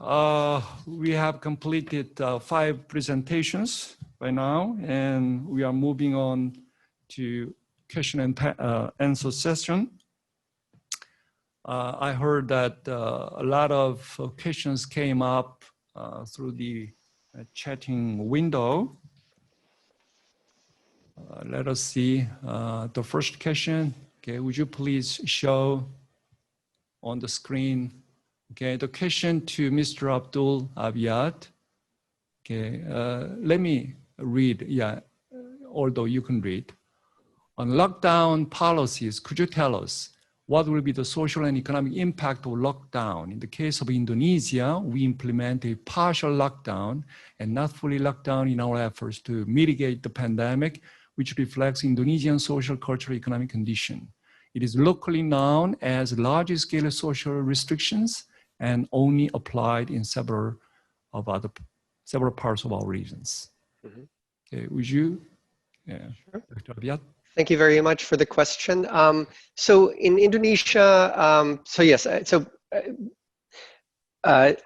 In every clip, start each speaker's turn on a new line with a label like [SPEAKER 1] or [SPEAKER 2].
[SPEAKER 1] We have completed 5 presentations by now, and we are moving on to question and answer session. I heard that a lot of questions came up through the chatting window. Let us see the first question. Okay, would you please show on the screen? Okay, the question to Mr. Abdul Abiyat. Okay, let me read, yeah, although you can read. On lockdown policies, could you tell us what will be the social and economic impact of lockdown? In the case of Indonesia, we implement a partial lockdown and not fully lockdown in our efforts to mitigate the pandemic, which reflects Indonesian social, cultural, economic condition. It is locally known as large-scale social restrictions and only applied in several parts of our regions. Mm-hmm. Okay, would you, sure. Dr. Abiyat?
[SPEAKER 2] Thank you very much for the question. So in Indonesia,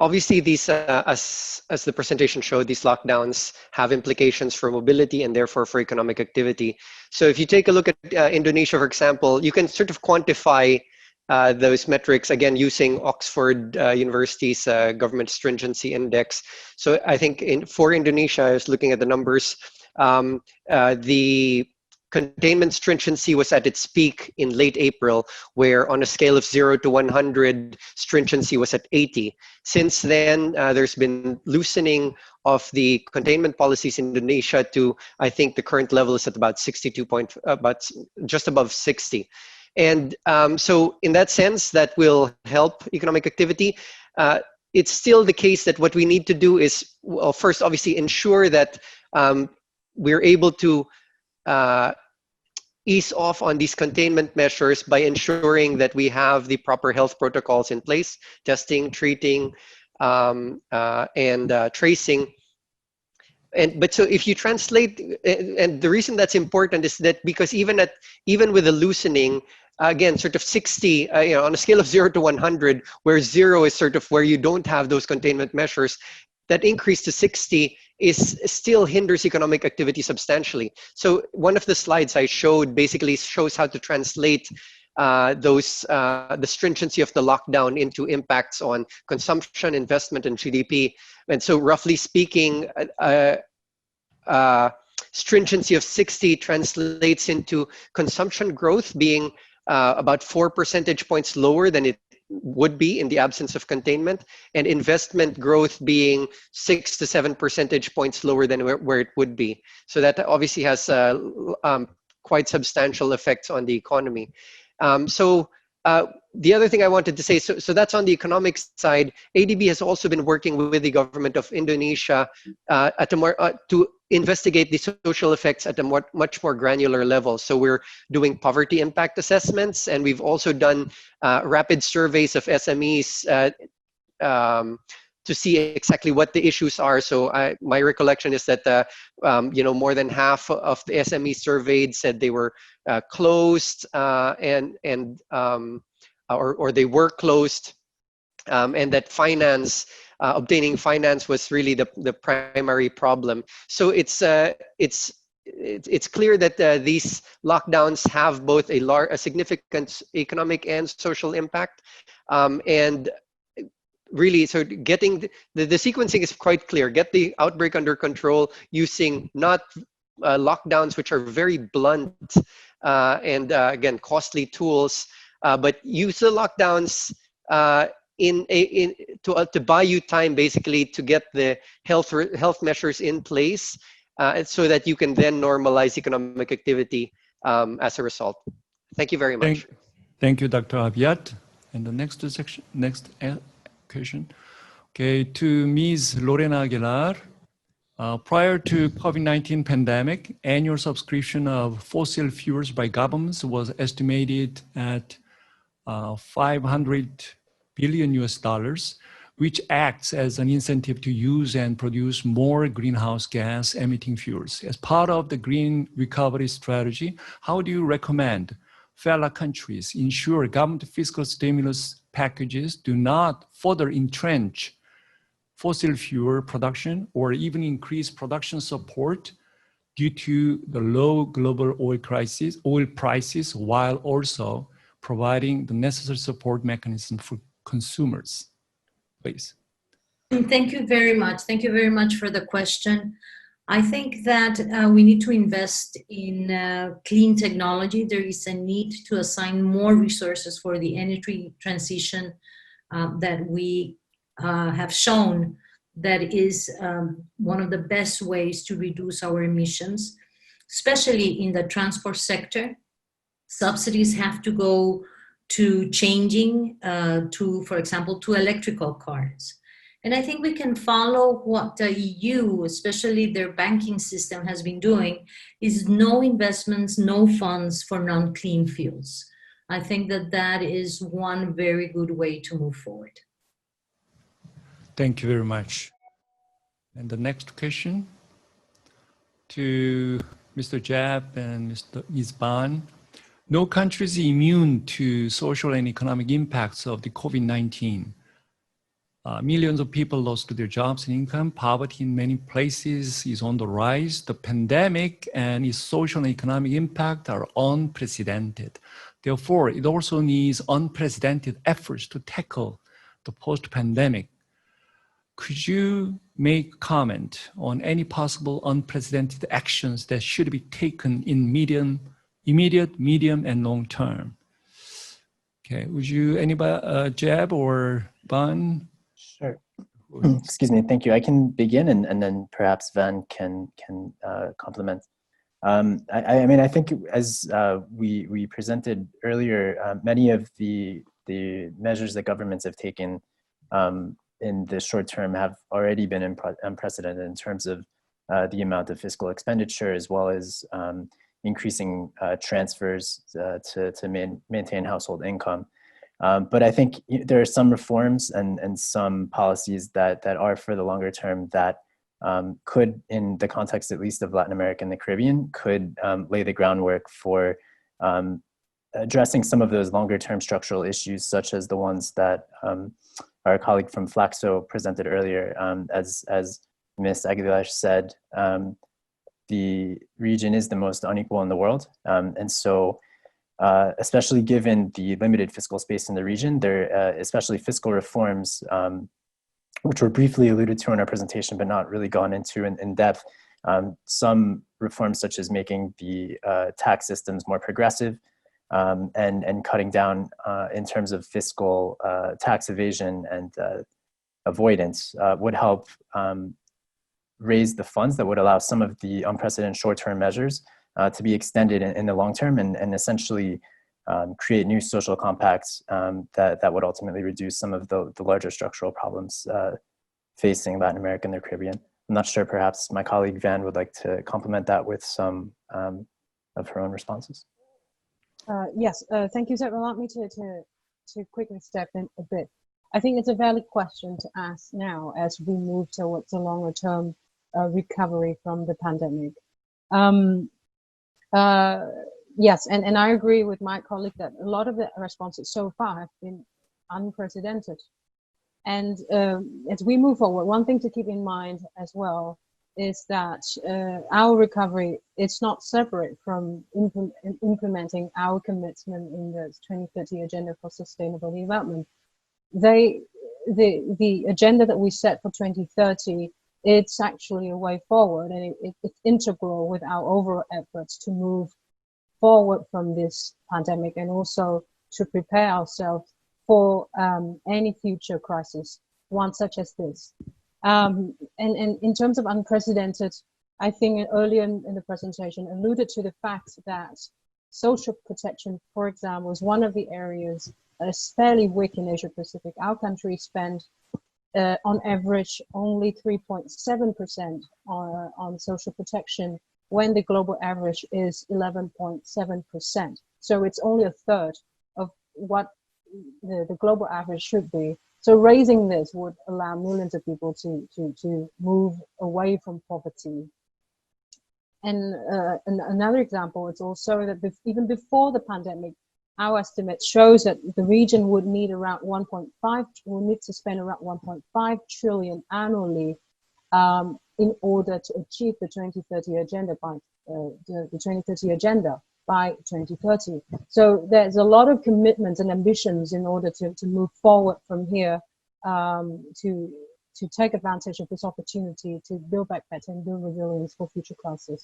[SPEAKER 2] obviously these, as the presentation showed, these lockdowns have implications for mobility and therefore for economic activity. So if you take a look at Indonesia, for example, you can sort of quantify those metrics, again, using Oxford University's government stringency index. So I think for Indonesia, I was looking at the numbers, the containment stringency was at its peak in late April, where on a scale of 0 to 100, stringency was at 80. Since then, there's been loosening of the containment policies in Indonesia to, I think the current level is at about 62 point, about just above 60. And so in that sense, that will help economic activity. It's still the case that what we need to do is, well, first, obviously, ensure that we're able to ease off on these containment measures by ensuring that we have the proper health protocols in place, testing, treating, and tracing. But so if you translate, and the reason that's important is that because even with the loosening, again, sort of 60, on a scale of 0 to 100, where 0 is sort of where you don't have those containment measures, that increase to 60 still hinders economic activity substantially. So one of the slides I showed basically shows how to translate the stringency of the lockdown into impacts on consumption, investment, and GDP. And so roughly speaking, stringency of 60 translates into consumption growth being about 4 percentage points lower than it would be in the absence of containment, and investment growth being 6 to 7 percentage points lower than where it would be. So that obviously has quite substantial effects on the economy. The other thing I wanted to say, so that's on the economic side. ADB has also been working with the government of Indonesia to investigate the social effects at a much more granular level. So we're doing poverty impact assessments, and we've also done rapid surveys of SMEs to see exactly what the issues are. So my recollection is that more than half of the SMEs surveyed said they were closed or they were closed, and that obtaining finance was really the primary problem. So it's clear that these lockdowns have both a significant economic and social impact, and really, so getting the sequencing is quite clear. Get the outbreak under control using not lockdowns, which are very blunt and again costly tools, but use the lockdowns to buy you time, basically, to get the health measures in place, so that you can then normalize economic activity as a result. Thank you very much.
[SPEAKER 1] Thank you, Dr. Abiyat. And the next question, okay, to Ms. Lorena Aguilar. Prior to COVID-19 pandemic, annual subscription of fossil fuels by governments was estimated at $500 billion, which acts as an incentive to use and produce more greenhouse gas emitting fuels. As part of the green recovery strategy, how do you recommend FEALAC countries ensure government fiscal stimulus packages do not further entrench fossil fuel production or even increase production support due to the low global oil prices, while also providing the necessary support mechanism for consumers? Please.
[SPEAKER 3] Thank you very much. Thank you very much for the question. I think that we need to invest in clean technology. There is a need to assign more resources for the energy transition that we have shown that is one of the best ways to reduce our emissions, especially in the transport sector. Subsidies have to go to changing for example, to electrical cars. And I think we can follow what the EU, especially their banking system, has been doing, is no investments, no funds for non-clean fuels. I think that that is one very good way to move forward.
[SPEAKER 1] Thank you very much. And the next question to Mr. Jeb and Ms. Ban. No country is immune to social and economic impacts of the COVID-19. Millions of people lost their jobs and income. Poverty in many places is on the rise. The pandemic and its social and economic impact are unprecedented. Therefore, it also needs unprecedented efforts to tackle the post-pandemic. Could you make comment on any possible unprecedented actions that should be taken in immediate, medium, and long term? Okay, would you, anybody, Jeb or Ban?
[SPEAKER 4] Sure. Excuse me. Thank you. I can begin, and then perhaps Van can complement. I mean, I think as we presented earlier, many of the measures that governments have taken in the short term have already been unprecedented in terms of the amount of fiscal expenditure, as well as increasing transfers to maintain household income. But I think there are some reforms and some policies that are for the longer term that could, in the context at least of Latin America and the Caribbean, could lay the groundwork for addressing some of those longer term structural issues, such as the ones that our colleague from Flaxo presented earlier. As Ms. Aguilar said, the region is the most unequal in the world. And so especially given the limited fiscal space in the region, especially fiscal reforms, which were briefly alluded to in our presentation, but not really gone into in depth. Some reforms such as making the tax systems more progressive and cutting down in terms of fiscal tax evasion and avoidance would help raise the funds that would allow some of the unprecedented short-term measures to be extended in the long term and essentially create new social compacts that would ultimately reduce some of the larger structural problems facing Latin America and the Caribbean. I'm not sure, perhaps my colleague Van would like to complement that with some of her own responses.
[SPEAKER 5] Yes, thank you. So allow me to quickly step in a bit. I think it's a valid question to ask now as we move towards a longer term recovery from the pandemic. Yes, and I agree with my colleague that a lot of the responses so far have been unprecedented. And as we move forward, one thing to keep in mind as well is that our recovery is not separate from implementing our commitment in the 2030 Agenda for Sustainable Development. The agenda that we set for 2030, it's actually a way forward, and it's integral with our overall efforts to move forward from this pandemic and also to prepare ourselves for any future crisis, one such as this. And in terms of unprecedented, I think earlier in the presentation alluded to the fact that social protection, for example, is one of the areas that is fairly weak in Asia Pacific. Our country spent on average only 3.7% on social protection when the global average is 11.7%. So it's only a third of what the global average should be. So raising this would allow millions of people to move away from poverty. And another example is also that even before the pandemic, our estimate shows that the region would need around 1.5, will need to spend around 1.5 trillion annually in order to achieve the 2030 agenda by the 2030 agenda by 2030. So there's a lot of commitments and ambitions in order to move forward from here, to take advantage of this opportunity to build back better and build resilience for future crises.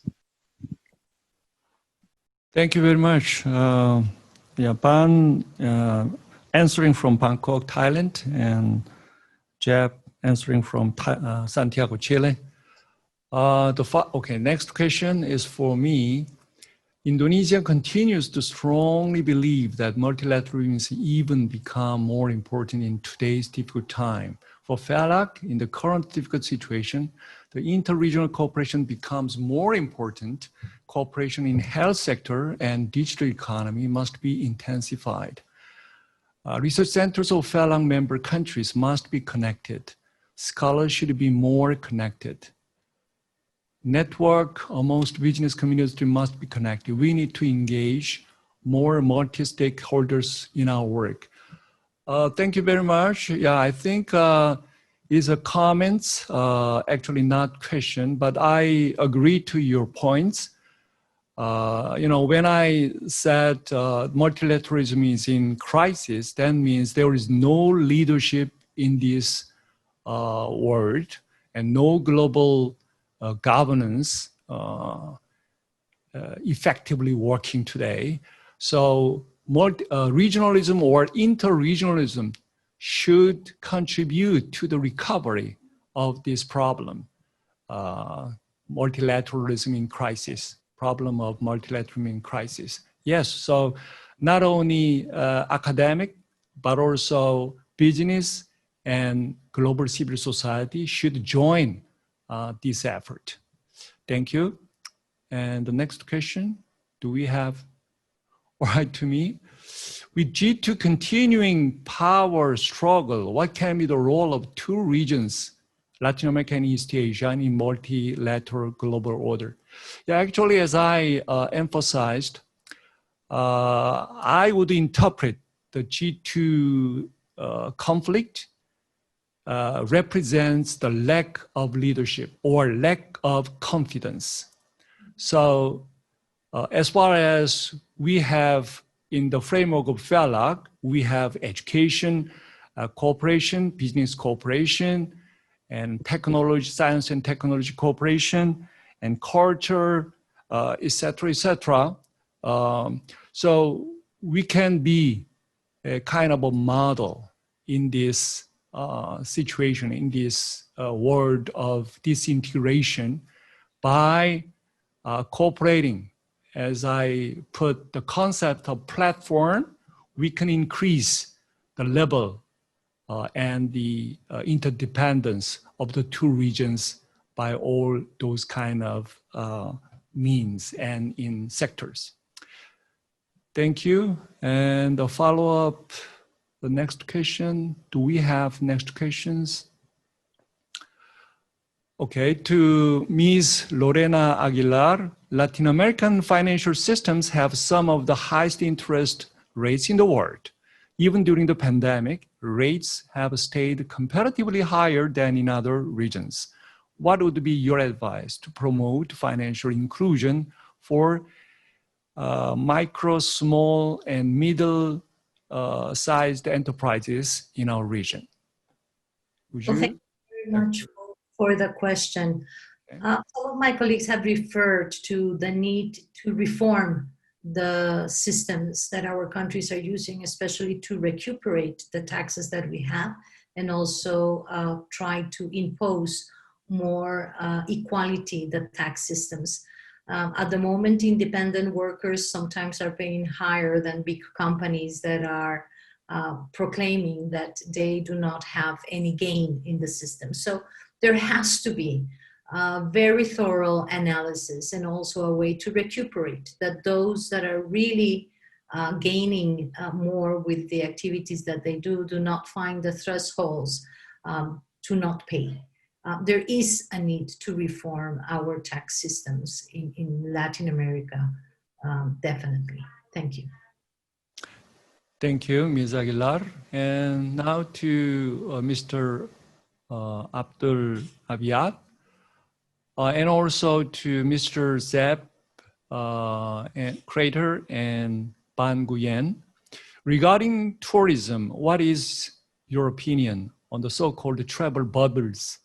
[SPEAKER 1] Thank you very much. Yeah, Ban answering from Bangkok, Thailand, and Jeb answering from Santiago, Chile. Okay, next question is for me. Indonesia continues to strongly believe that multilateralism even become more important in today's difficult time. For FEALAC, in the current difficult situation, the interregional cooperation becomes more important. Cooperation in health sector and digital economy must be intensified. Research centers of FEALAC member countries must be connected. Scholars should be more connected. Network amongst business community must be connected. We need to engage more multi-stakeholders in our work. Thank you very much. Yeah, I think is a comments, actually not question, but I agree to your points. You know, when I said multilateralism is in crisis, that means there is no leadership in this world and no global governance effectively working today. So regionalism or interregionalism should contribute to the recovery of this problem, multilateralism in crisis, problem of multilateralism in crisis. Yes, so not only academic, but also business and global civil society should join this effort. Thank you. And the next question, do we have, all right, to me? With G2 continuing power struggle, what can be the role of two regions, Latin America and East Asia, in multilateral global order? Yeah, actually, as I emphasized, I would interpret the G2 conflict represents the lack of leadership or lack of confidence. So as far as we have in the framework of FEALAC, we have education, cooperation, business cooperation, and technology, science and technology cooperation, and culture, et cetera, et cetera. So we can be a kind of a model in this situation, in this world of disintegration by cooperating. As I put the concept of platform, we can increase the level and the interdependence of the two regions by all those kind of means and in sectors. Thank you. And a follow-up, the next question. Do we have next questions? Okay, to Ms. Lorena Aguilar, Latin American financial systems have some of the highest interest rates in the world. Even during the pandemic, rates have stayed comparatively higher than in other regions. What would be your advice to promote financial inclusion for micro, small, and middle-sized enterprises in our region? Would you?
[SPEAKER 3] Well, thank you very much for the question. Some of my colleagues have referred to the need to reform the systems that our countries are using, especially to recuperate the taxes that we have, and also try to impose more equality in the tax systems. At the moment, independent workers sometimes are paying higher than big companies that are proclaiming that they do not have any gain in the system. So there has to be very thorough analysis and also a way to recuperate that those that are really gaining more with the activities that they do not find the thresholds to not pay. There is a need to reform our tax systems in Latin America, definitely. Thank you.
[SPEAKER 1] Thank you, Ms. Aguilar. And now to Mr. Abdul Abiad, and also to Mr. Zeb and Crater and Ban Nguyen. Regarding tourism, what is your opinion on the so-called travel bubbles?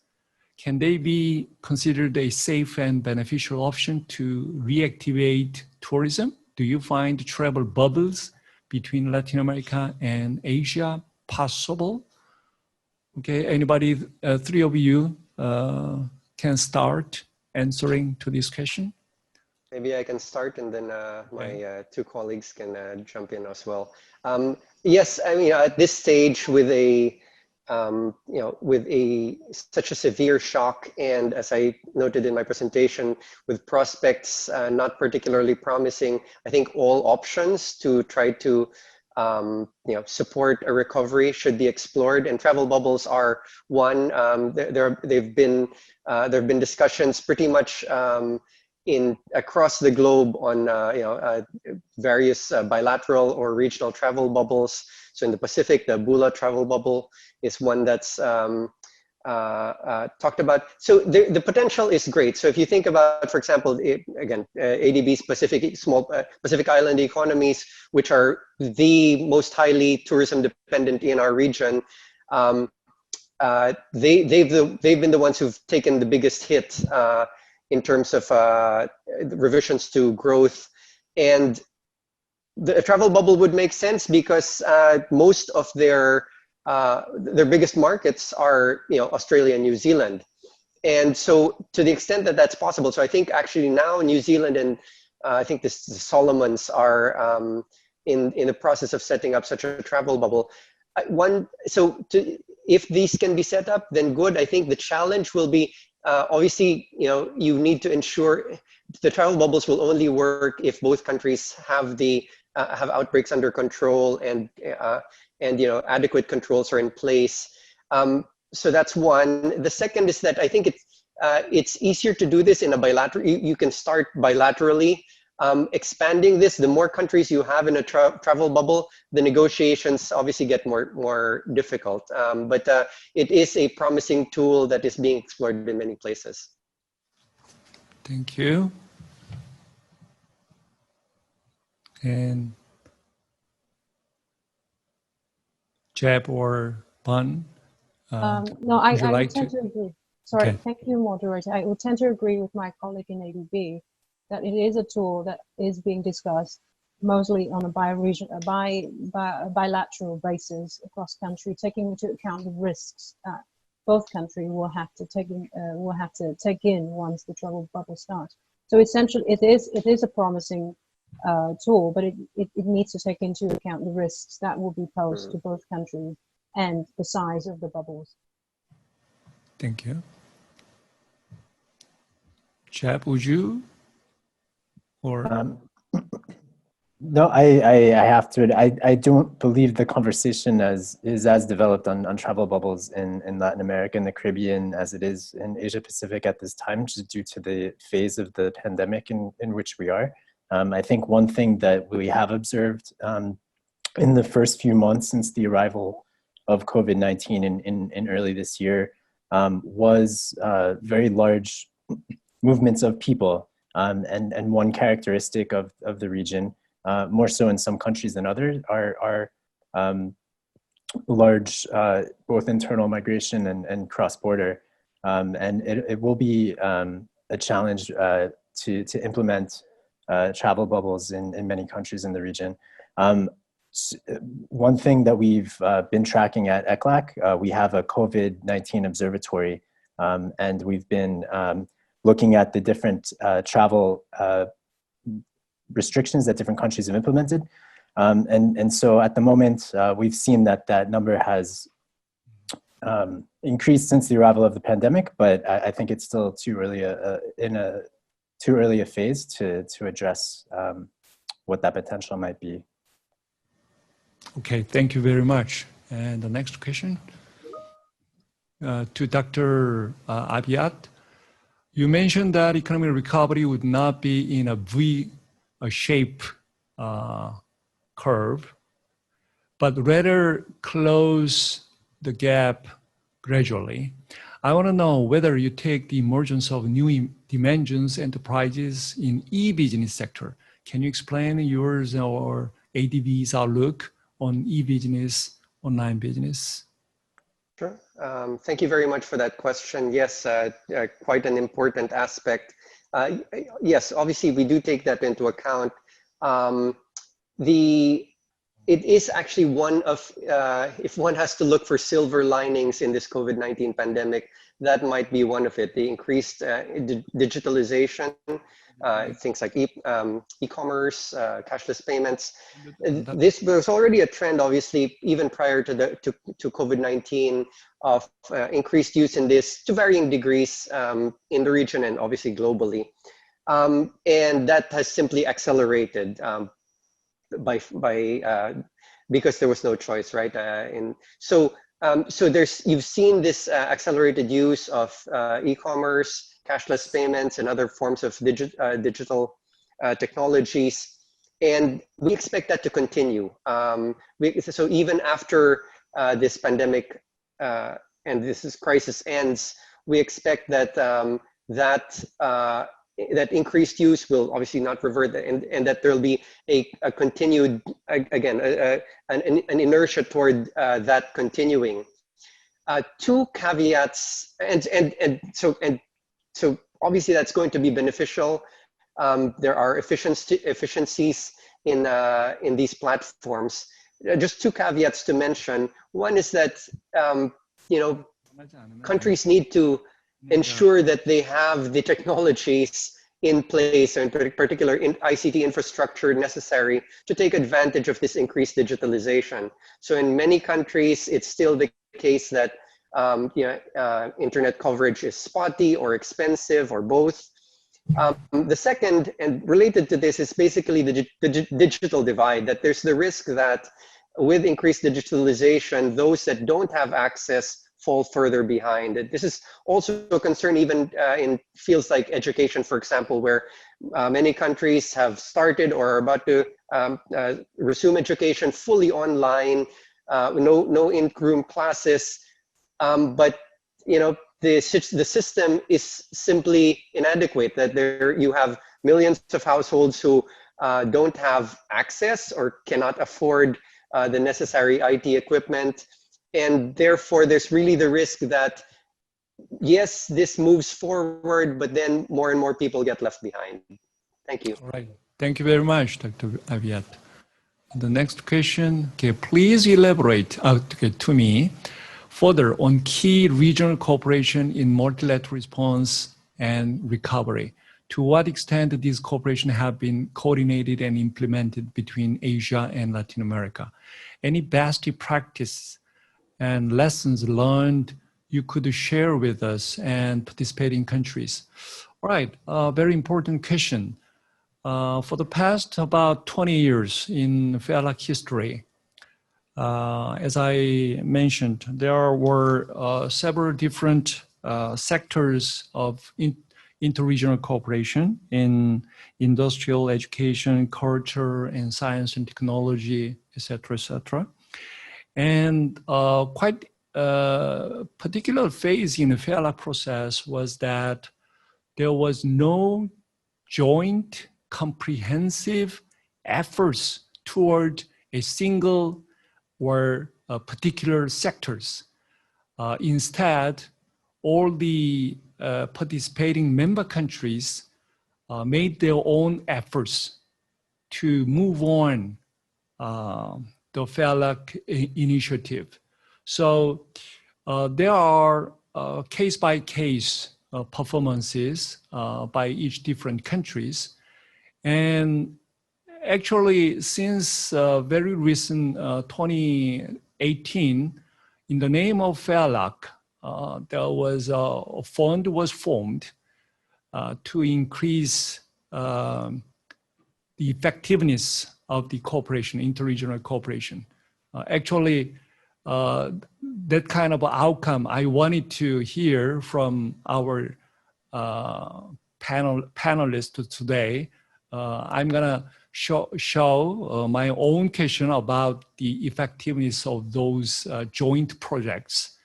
[SPEAKER 1] Can they be considered a safe and beneficial option to reactivate tourism? Do you find travel bubbles between Latin America and Asia possible? Okay, anybody, three of you can start answering to this question.
[SPEAKER 2] Maybe I can start, and then my two colleagues can jump in as well. Yes, I mean, at this stage, with a such a severe shock, and as I noted in my presentation, with prospects not particularly promising, I think all options to try to support a recovery should be explored, and travel bubbles are one. There have been discussions pretty much across the globe on various bilateral or regional travel bubbles. So in the Pacific, the Bula travel bubble is one that's talked about. So the potential is great. So if you think about, for example, ADB's Pacific Island economies, which are the most highly tourism dependent in our region, they've been the ones who've taken the biggest hit in terms of revisions to growth. And the travel bubble would make sense because most of their biggest markets are Australia and New Zealand. And so to the extent that that's possible, so I think actually now New Zealand and I think the Solomons are in the process of setting up such a travel bubble. If these can be set up, then good. I think the challenge will be obviously, you need to ensure the travel bubbles will only work if both countries have have outbreaks under control and adequate controls are in place. So that's one. The second is that I think it's easier to do this in a bilateral. You can start bilaterally. Expanding this, the more countries you have in a travel bubble, the negotiations obviously get more difficult. But it is a promising tool that is being explored in many places.
[SPEAKER 1] Thank you. And Jeb or Bun?
[SPEAKER 5] No, I
[SPEAKER 1] like
[SPEAKER 5] would tend to agree. Sorry,
[SPEAKER 1] okay.
[SPEAKER 5] Thank you, moderator. I would tend to agree with my colleague in ADB that it is a tool that is being discussed mostly on a bilateral basis across country, taking into account the risks that both countries will have to take in once the travel bubble starts. So essentially, it is a promising tool, but it needs to take into account the risks that will be posed to both countries and the size of the bubbles.
[SPEAKER 1] Thank you. Jeb, would you? Or
[SPEAKER 4] no, I have to. I don't believe the conversation is as developed on travel bubbles in Latin America and the Caribbean as it is in Asia Pacific at this time, just due to the phase of the pandemic in which we are. I think one thing that we have observed in the first few months since the arrival of COVID-19 in early this year was very large movements of people. And one characteristic of the region, more so in some countries than others, are large both internal migration and cross-border. And it will be a challenge to implement travel bubbles in many countries in the region. One thing that we've been tracking at FEALAC, we have a COVID-19 observatory, and we've been looking at the different travel restrictions that different countries have implemented. And so at the moment, we've seen that number has increased since the arrival of the pandemic, but I think it's still too early a phase to address what that potential might be.
[SPEAKER 1] Okay, thank you very much. And the next question to Dr. Abiad. You mentioned that economic recovery would not be in a V-shape curve. but rather close the gap gradually. I want to know whether you take the emergence of new dimensions enterprises in e-business sector. Can you explain yours or ADB's outlook on e-business, online business?
[SPEAKER 2] Sure. Thank you very much for that question. Yes, quite an important aspect. Yes, obviously we do take that into account. It is actually one of, if one has to look for silver linings in this COVID-19 pandemic, that might be one of it. The increased digitalization, things like e-commerce, cashless payments. This was already a trend, obviously, even prior to COVID-19, of increased use in this to varying degrees in the region and obviously globally. And that has simply accelerated because there was no choice, right? So you've seen this accelerated use of e-commerce, cashless payments, and other forms of digital technologies, and we expect that to continue. So even after this pandemic and this crisis ends, we expect that that increased use will obviously not revert, and that there'll be a continued, again, an inertia toward that continuing. Two caveats, and so obviously that's going to be beneficial. There are efficiencies in these platforms. Just two caveats to mention. One is that countries need to ensure that they have the technologies in place, and in particular in ICT infrastructure necessary to take advantage of this increased digitalization. So in many countries, it's still the case that internet coverage is spotty or expensive or both. The second, and related to this, is basically the digital divide, that there's the risk that with increased digitalization, those that don't have access fall further behind. This is also a concern even in fields like education, for example, where many countries have started or are about to resume education fully online, no in-room classes, but the system is simply inadequate, that you have millions of households who don't have access or cannot afford the necessary IT equipment. And therefore, there's really the risk that, yes, this moves forward, but then more and more people get left behind. Thank you.
[SPEAKER 1] All right. Thank you very much, Dr. Aviat. The next question, okay, please elaborate to me further on key regional cooperation in multilateral response and recovery. To what extent these cooperation have been coordinated and implemented between Asia and Latin America? Any best practice and lessons learned you could share with us and participating countries? All right, very important question. For the past about 20 years in FEALAC history, as I mentioned, there were several different sectors of interregional cooperation in industrial, education, culture, and science and technology, etc., etc. And quite a particular phase in the FEALAC process was that there was no joint comprehensive efforts toward a single or particular sectors. Instead, all the participating member countries made their own efforts to move on the FEALAC initiative. So there are case-by-case performances by each different countries. And actually, since very recent 2018, in the name of FEALAC, there was a fund was formed to increase the effectiveness of the cooperation, interregional cooperation. Actually, that kind of outcome I wanted to hear from our panelists today. I'm gonna show my own question about the effectiveness of those joint projects.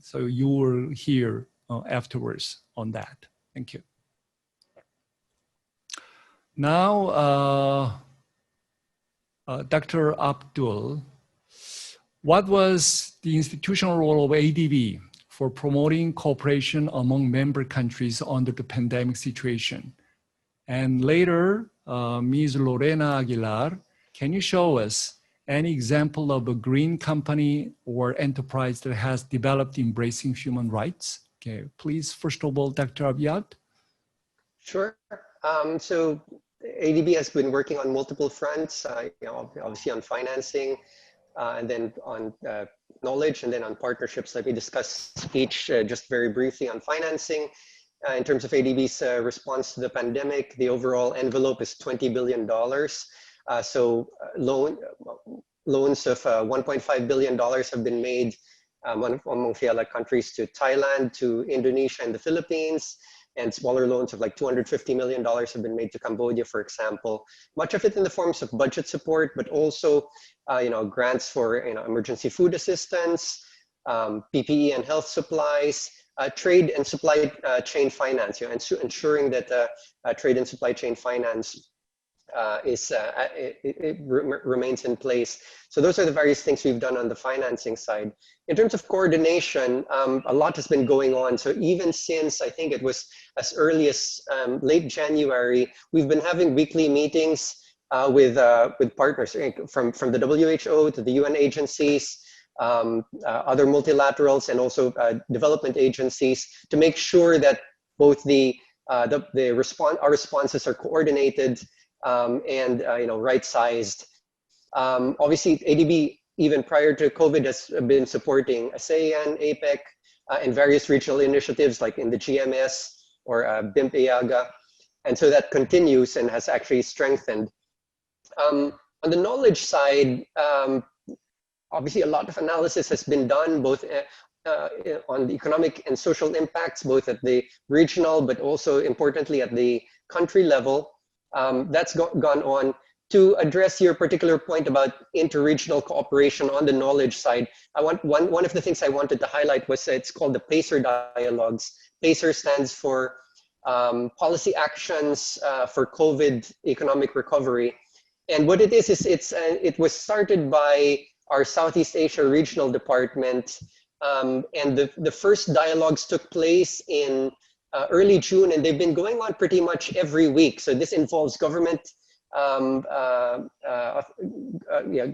[SPEAKER 1] So you will hear afterwards on that. Thank you. Now, Dr. Abdul, what was the institutional role of ADB for promoting cooperation among member countries under the pandemic situation? And later, Ms. Lorena Aguilar, can you show us any example of a green company or enterprise that has developed embracing human rights? Okay, please, first of all, Dr. Abiad.
[SPEAKER 2] Sure. So ADB has been working on multiple fronts, obviously on financing, and then on knowledge, and then on partnerships. Let me discuss each just very briefly. On financing. In terms of ADB's response to the pandemic, the overall envelope is $20 billion. So loans of $1.5 billion have been made among FEALAC countries to Thailand, to Indonesia, and the Philippines. And smaller loans of like $250 million have been made to Cambodia, for example. Much of it in the forms of budget support, but also grants for emergency food assistance, PPE and health supplies, trade and supply chain finance, and ensuring that trade and supply chain finance remains in place. So those are the various things we've done on the financing side. In terms of coordination, a lot has been going on. So even since, I think it was as early as late January, we've been having weekly meetings with partners from the WHO to the UN agencies, other multilaterals, and also development agencies, to make sure that both our responses are coordinated and right-sized. Obviously, ADB, even prior to COVID, has been supporting ASEAN, APEC, and various regional initiatives like in the GMS or BIMP-EAGA, and so that continues and has actually strengthened. On the knowledge side, obviously, a lot of analysis has been done both on the economic and social impacts, both at the regional, but also importantly at the country level. That's gone on. To address your particular point about interregional cooperation on the knowledge side, one of the things I wanted to highlight was it's called the PACER dialogues. PACER stands for Policy Actions for COVID Economic Recovery. And what it is it was started by our Southeast Asia Regional Department, and the first dialogues took place in early June, and they've been going on pretty much every week. So this involves government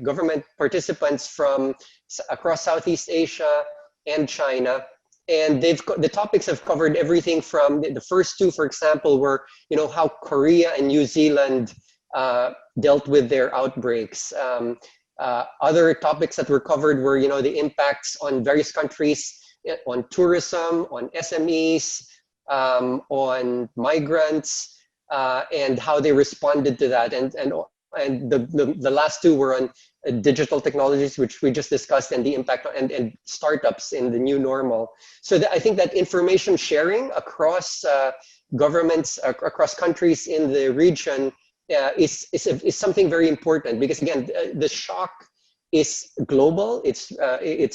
[SPEAKER 2] government participants from across Southeast Asia and China. And the topics have covered everything from the first two, for example, were how Korea and New Zealand dealt with their outbreaks. Other topics that were covered were the impacts on various countries, on tourism, on SMEs, on migrants, and how they responded to that. And the last two were on digital technologies, which we just discussed, and the impact and startups in the new normal. So I think that information sharing across governments, across countries in the region is something very important, because again, the shock is global. It's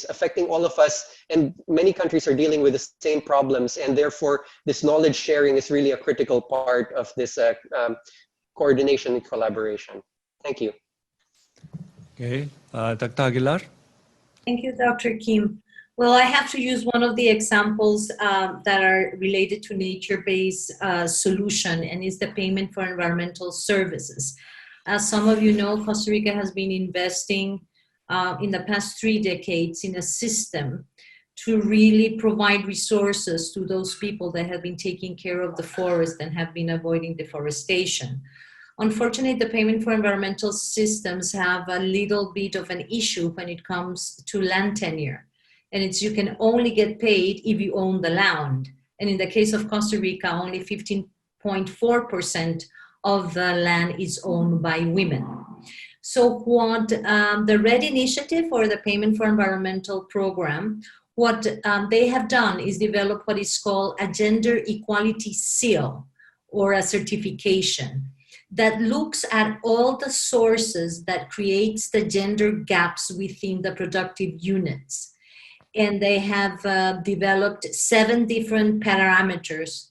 [SPEAKER 2] affecting all of us, and many countries are dealing with the same problems, and therefore this knowledge sharing is really a critical part of this coordination and collaboration. Thank you.
[SPEAKER 1] Okay, Dr. Aguilar.
[SPEAKER 3] Thank you, Dr. Kim. Well, I have to use one of the examples that are related to nature-based solution, and is the payment for environmental services. As some of you know, Costa Rica has been investing in the past 3 decades in a system to really provide resources to those people that have been taking care of the forest and have been avoiding deforestation. Unfortunately, the payment for environmental systems have a little bit of an issue when it comes to land tenure. And you can only get paid if you own the land. And in the case of Costa Rica, only 15.4% of the land is owned by women. So what the RED initiative, or the Payment for Environmental Program, what they have done is develop what is called a gender equality seal, or a certification. that looks at all the sources that creates the gender gaps within the productive units. And they have developed 7 different parameters.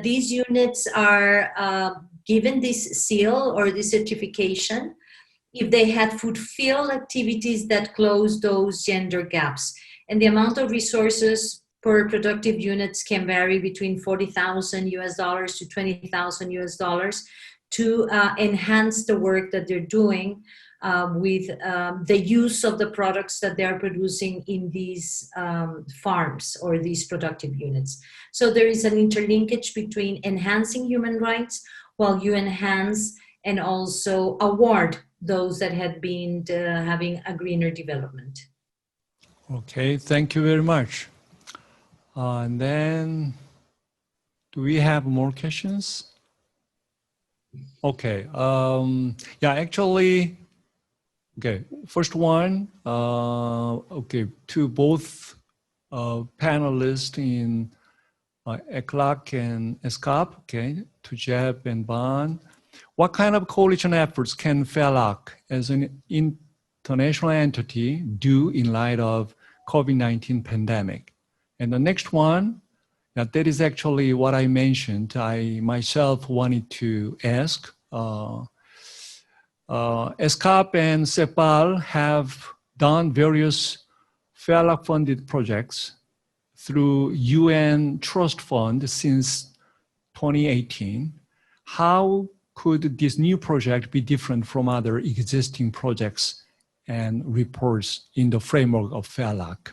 [SPEAKER 3] These units are given this seal or this certification if they had fulfilled activities that close those gender gaps. And the amount of resources per productive units can vary between $40,000 US to $20,000 US to enhance the work that they're doing with the use of the products that they are producing in these farms or these productive units. So there is an interlinkage between enhancing human rights while you enhance and also award those that had been having a greener development.
[SPEAKER 1] Okay, thank you very much. And then, do we have more questions? Okay, yeah, actually, okay, first one, okay, to both panelists in FEALAC and ESCAP, okay, to Jeb and Ban. What kind of coalition efforts can FEALAC as an international entity do in light of COVID-19 pandemic? And the next one, that is actually what I mentioned. I myself wanted to ask. ESCAP and CEPAL have done various FEALAC-funded projects through UN Trust Fund since 2018. How could this new project be different from other existing projects and reports in the framework of FEALAC?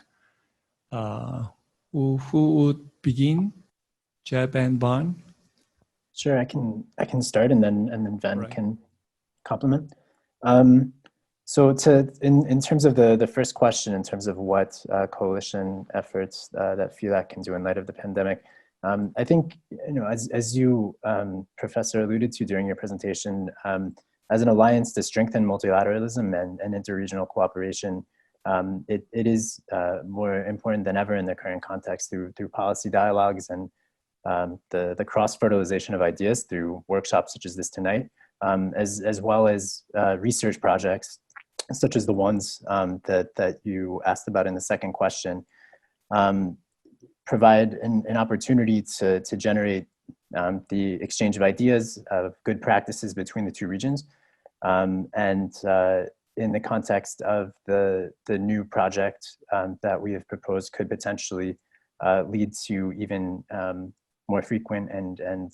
[SPEAKER 1] Who would begin? Jeb and Ban?
[SPEAKER 4] Sure, I can start, and then Van
[SPEAKER 1] Right.
[SPEAKER 4] can complement. So in terms of the first question, in terms of what coalition efforts that FEALAC can do in light of the pandemic, I think, as you, Professor, alluded to during your presentation, as an alliance to strengthen multilateralism and interregional cooperation, it is more important than ever in the current context through policy dialogues and the cross-fertilization of ideas through workshops such as this tonight, as well as research projects such as the ones that you asked about in the second question, provide an opportunity to generate the exchange of ideas, of good practices between the two regions. In the context of the new project that we have proposed could potentially lead to even more frequent and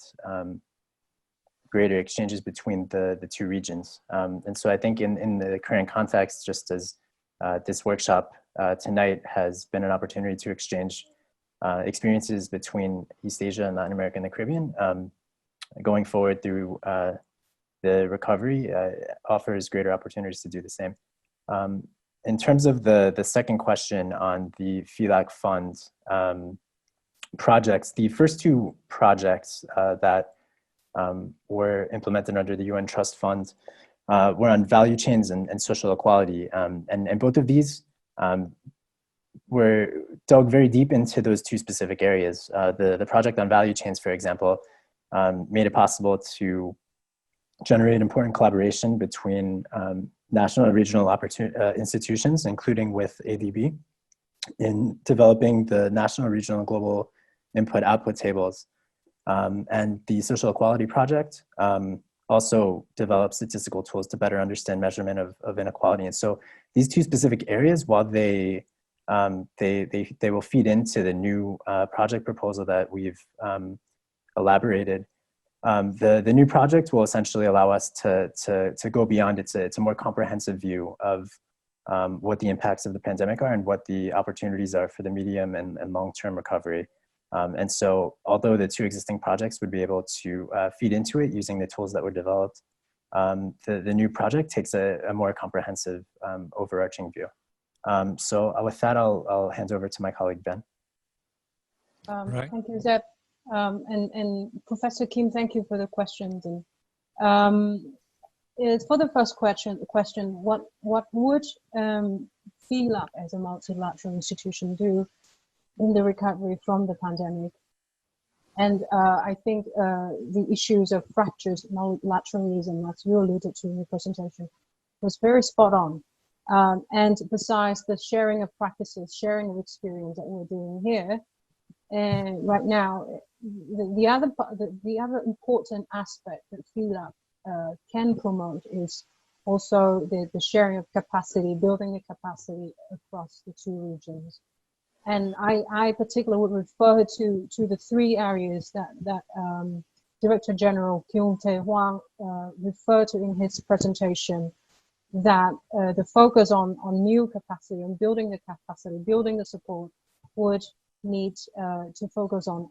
[SPEAKER 4] greater exchanges between the two regions. And so I think in the current context, just as this workshop tonight has been an opportunity to exchange experiences between East Asia and Latin America and the Caribbean, going forward through the recovery offers greater opportunities to do the same. In terms of the second question on the FEALAC fund projects, the first 2 projects that were implemented under the UN Trust Fund were on value chains and social equality. And both of these were dug very deep into those 2 specific areas. The project on value chains, for example, made it possible to generate important collaboration between national and regional institutions, including with ADB, in developing the national, regional, and global input-output tables. And the Social Equality Project also develops statistical tools to better understand measurement of inequality. And so these 2 specific areas, while they will feed into the new project proposal that we've elaborated, the new project will essentially allow us to go beyond. It's a more comprehensive view of what the impacts of the pandemic are and what the opportunities are for the medium and long-term recovery. And so although the 2 existing projects would be able to feed into it using the tools that were developed, the new project takes a more comprehensive overarching view. So with that, I'll hand over to my colleague, Ben.
[SPEAKER 1] Right.
[SPEAKER 5] Thank you, Zeb. And Professor Kim, thank you for the questions. And for the first question, what would FEALAC as a multilateral institution do in the recovery from the pandemic? And I think the issues of fractures, multilateralism, as you alluded to in your presentation, was very spot on. And besides the sharing of practices, sharing of experience that we're doing here, and right now, the other important aspect that FEALAC can promote is also the sharing of capacity, building the capacity across the two regions. And I particularly would refer to the three areas that Director General Kyung Tae Hwang referred to in his presentation, that the focus on new capacity, on building the capacity, building the support, would need to focus on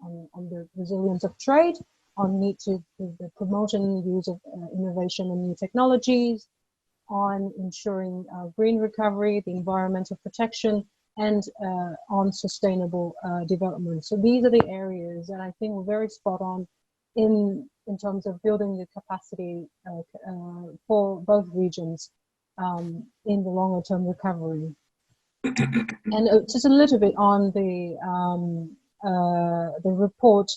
[SPEAKER 5] the resilience of trade, on need to the promotion and use of innovation and new technologies, on ensuring green recovery, the environmental protection, and on sustainable development. So these are the areas that I think were very spot on in terms of building the capacity for both regions in the longer term recovery. And just a little bit on the report.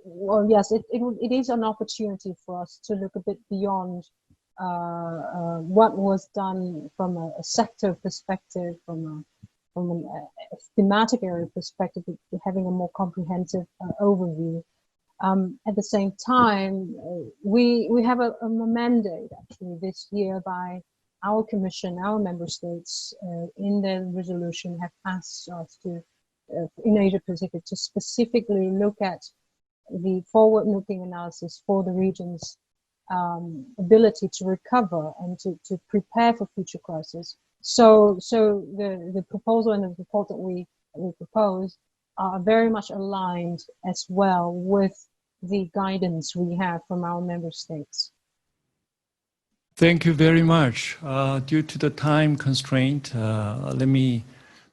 [SPEAKER 5] Well, yes, it is an opportunity for us to look a bit beyond what was done from a sector perspective, from a thematic area perspective, having a more comprehensive overview. At the same time, we have a mandate actually this year by our commission, our member states in the resolution have asked us to, in Asia Pacific, to specifically look at the forward-looking analysis for the region's ability to recover and to prepare for future crises. So the proposal and the report that we propose are very much aligned as well with the guidance we have from our member states.
[SPEAKER 1] Thank you very much. Due to the time constraint, let me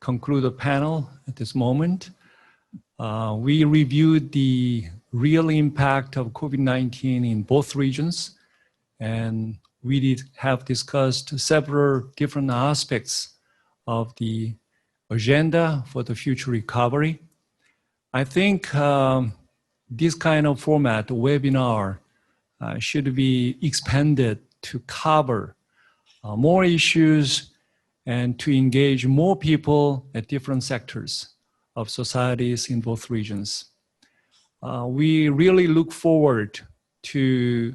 [SPEAKER 1] conclude the panel at this moment. We reviewed the real impact of COVID-19 in both regions, and we have discussed several different aspects of the agenda for the future recovery. I think this kind of format, webinar, should be expanded to cover more issues and to engage more people at different sectors of societies in both regions. We really look forward to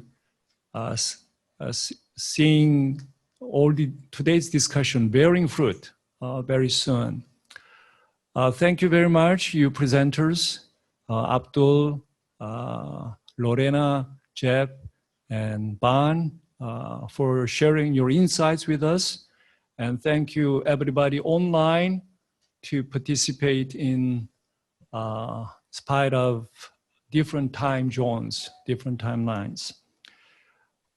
[SPEAKER 1] seeing all today's discussion bearing fruit very soon. Thank you very much, you presenters, Abdul, Lorena, Jeb, and Ban, for sharing your insights with us. And thank you everybody online to participate in spite of different time zones, different timelines.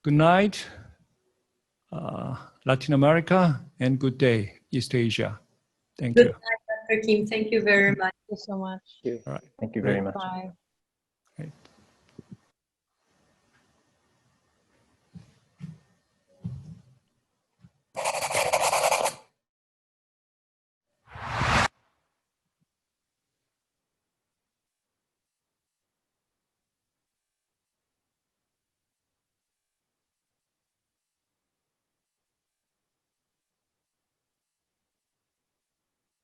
[SPEAKER 1] Good night, Latin America, and good day, East Asia. Thank you.
[SPEAKER 3] Good night, Dr. Kim. Thank you very much.
[SPEAKER 5] Thank you so much.
[SPEAKER 2] Thank you.
[SPEAKER 1] All right.
[SPEAKER 4] Thank you very much.
[SPEAKER 5] Bye.